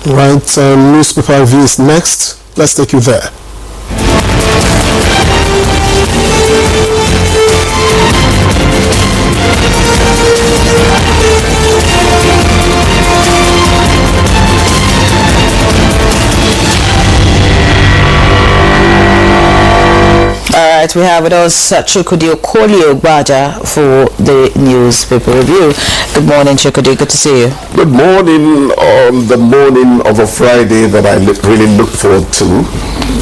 Right, newspaper review is next. Let's take you there. Alright, we have with us Chukudi Okolie-Ogbaja for the newspaper review. Good morning, Chukudi. Good to see you. Good morning on the morning of a Friday that I really look forward to.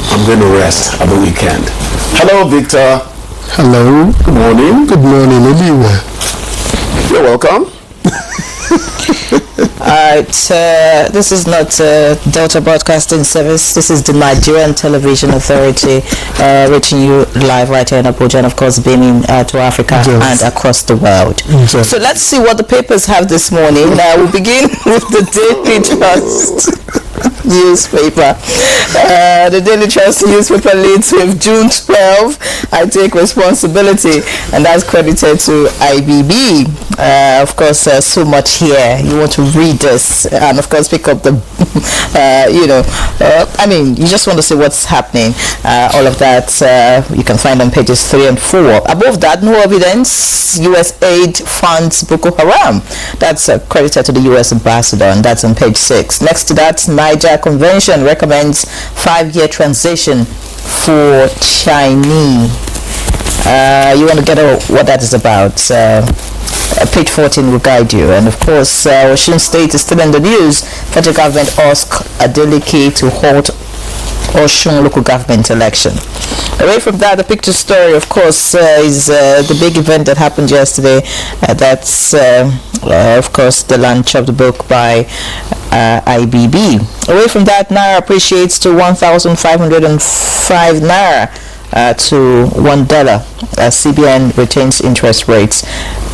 I'm going to rest at the weekend. Hello, Victor. Hello. Good morning. Good morning, Oliwe. You're welcome. Alright, this is not Delta Broadcasting Service. This is the Nigerian Television Authority, reaching you live right here in Abuja, and of course beaming to Africa and across the world. So let's see what the papers have this morning. We'll begin with the Daily Trust newspaper. The Daily Trust newspaper leads with June 12, I take responsibility, and that's credited to IBB. Of course, so much here. You want to read this and of course pick up the I mean, you just want to see what's happening. All of that you can find on pages 3 and 4. Above that, no evidence, US aid funds Boko Haram. That's credited to the US ambassador, and that's on page 6. Next to that, Niger Convention recommends 5-year transition for Chinese. You want to get what that is about. Page 14 will guide you. And of course, Osun State is still in the news. Federal government asks Adeleke to halt Osun local government election. Away from that, the picture story, of course, is the big event that happened yesterday. That's, of course, the launch of the book by IBB. Away from that, Naira appreciates to 1,505 Naira. To $1. CBN retains interest rates.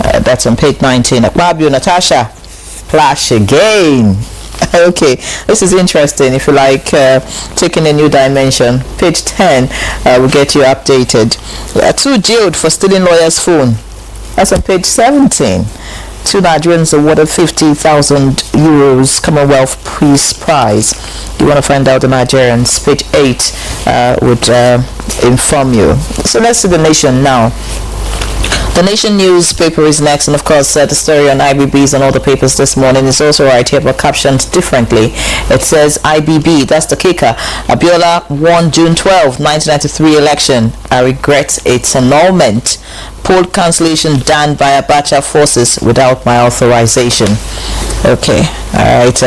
That's on page 19. Fabio Natasha, flash again. Okay, this is interesting. If you like taking a new dimension, page 10 will get you updated. 2 jailed for stealing lawyer's phone. That's on page 17. 2 Nigerians awarded 50,000 euros Commonwealth Peace Prize. You want to find out the Nigerians, page 8 would inform you. So let's see the Nation now. The Nation newspaper is next, and of course the story on IBBs and all the papers this morning is also right here, but captioned differently. It says IBB, that's the kicker. Abiola won June 12, 1993 election. I regret its annulment. Poll cancellation done by Abacha forces without my authorization. Okay, alright,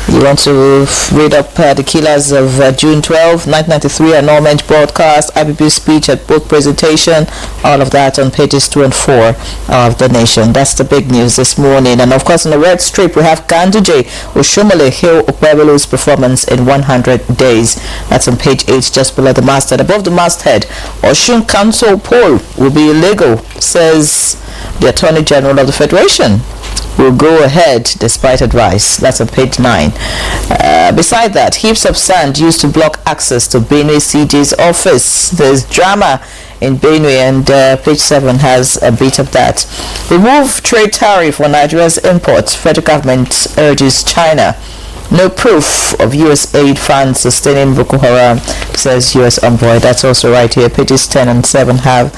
you want to read up the killers of June 12, 1993 annulment broadcast, IBB speech at both presentation, all of that on pages 2 and 4 of the Nation. That's the big news this morning. And of course, on the red strip we have Ganduje Oshomole hail Okwebelo's performance in 100 days. That's on page 8, just below the masthead. Above the masthead, Osun Council poll will be illegal, says the Attorney General of the Federation. Will go ahead despite advice. That's on page 9. Beside that, heaps of sand used to block access to Benue CJ's office. There's drama in Benue, and page 7 has a bit of that. Remove trade tariff on Nigeria's imports. Federal government urges China. No proof of U.S. aid funds sustaining Boko Haram, says U.S. envoy. That's also right here. Pages 10 and 7 have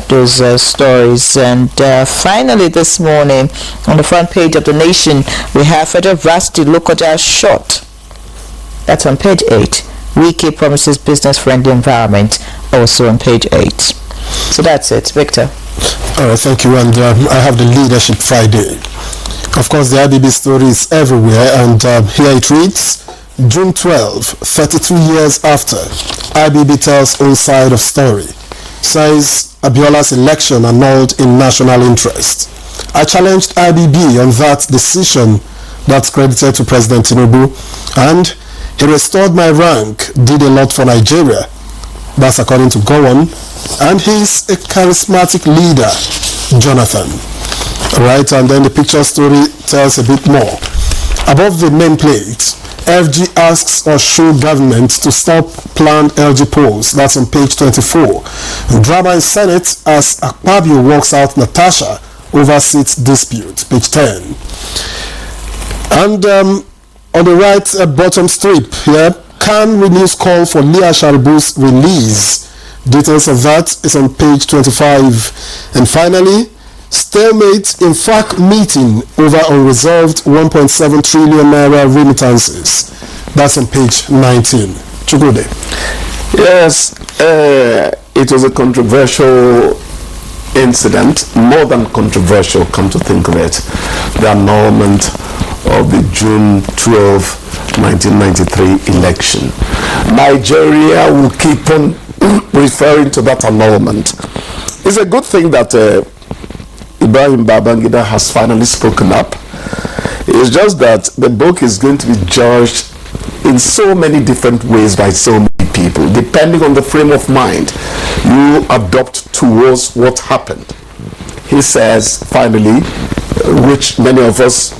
those stories. And finally this morning, on the front page of the Nation, we have Federal Varsity Lokoja shot. That's on page 8. Wiki promises business-friendly environment, also on page 8. So that's it. Victor. All right, thank you. And I have the Leadership Friday. Of course, the IBB story is everywhere, and here it reads, June 12, 32 years after, IBB tells own side of story, says Abiola's election annulled in national interest. I challenged IBB on that decision that's credited to President Tinubu, and he restored my rank, did a lot for Nigeria. That's according to Gowon, and he's a charismatic leader, Jonathan. Right, and then the picture story tells a bit more. Above the nameplate, FG asks Osun government to stop planned LG polls. That's on page 24. Drama in Senate as Akpabio walks out Natasha over seat dispute. Page 10. And On the right bottom strip here, Khan renews call for Leah Sharibu's release. Details of that is on page 25. And finally, stalemate in FAC meeting over unresolved 1.7 trillion naira remittances. That's on page 19. Chukwude. Yes, it was a controversial incident, more than controversial, come to think of it. The annulment of the June 12, 1993 election. Nigeria will keep on referring to that annulment. It's a good thing that Ibrahim Babangida has finally spoken up. It's just that the book is going to be judged in so many different ways by so many people, depending on the frame of mind you adopt towards what happened. He says, finally, which many of us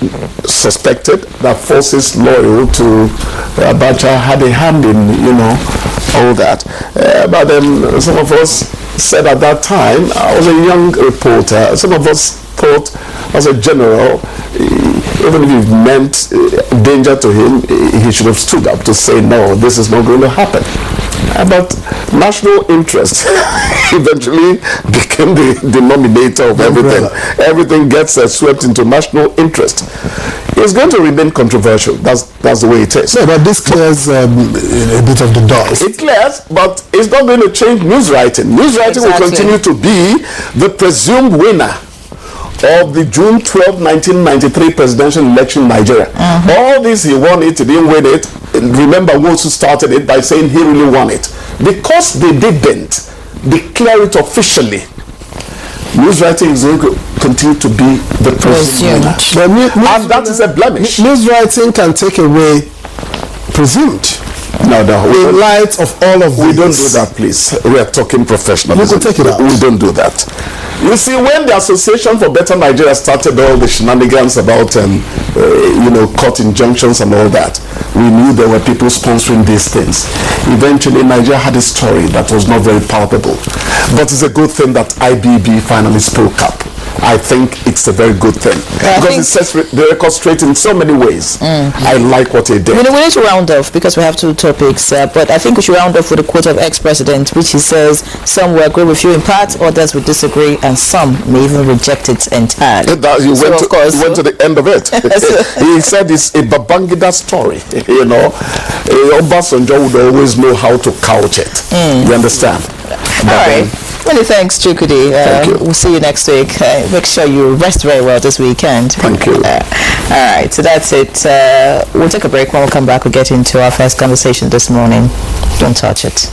suspected, that forces loyal to Abuja had a hand in, all that. But then some of us said at that time, I was a young reporter, some of us thought as a general, even if it meant danger to him, he should have stood up to say, no, this is not going to happen. But national interest eventually became the denominator of everything. Everything gets swept into national interest. It's going to remain controversial. That's the way it is. So, but this clears a bit of the dust. It clears, but it's not going to change news writing. News writing will continue to be the presumed winner of the June 12, 1993 presidential election in Nigeria. All this, he won it, he didn't win it. Remember, those who started it by saying he really won it. Because they didn't declare it officially, news writing is going to continue to be the presumed winner. And that is a blemish. News writing can take away presumed. No. In light of all of we this. don't do that, please. We are talking professionalism. You can take it out. We don't do that. You see, when the Association for Better Nigeria started all the shenanigans about, court injunctions and all that, we knew there were people sponsoring these things. Eventually, Nigeria had a story that was not very palpable. But it's a good thing that IBB finally spoke up. I think it's a very good thing. Because it sets the record straight in so many ways. I like what he did. We need to round off because we have two topics. But I think we should round off with a quote of ex-president, which he says, some will agree with you in part, others will disagree, and some may even reject it entirely. He went to the end of it. He said it's a Babangida story. Obasanjo would always know how to couch it. You understand? All right. Many thanks, Chukwudi. Thank you. We'll see you next week. Make sure you rest very well this weekend. Thank you. All right, so that's it. We'll take a break. When we come back, we'll get into our first conversation this morning. Don't touch it.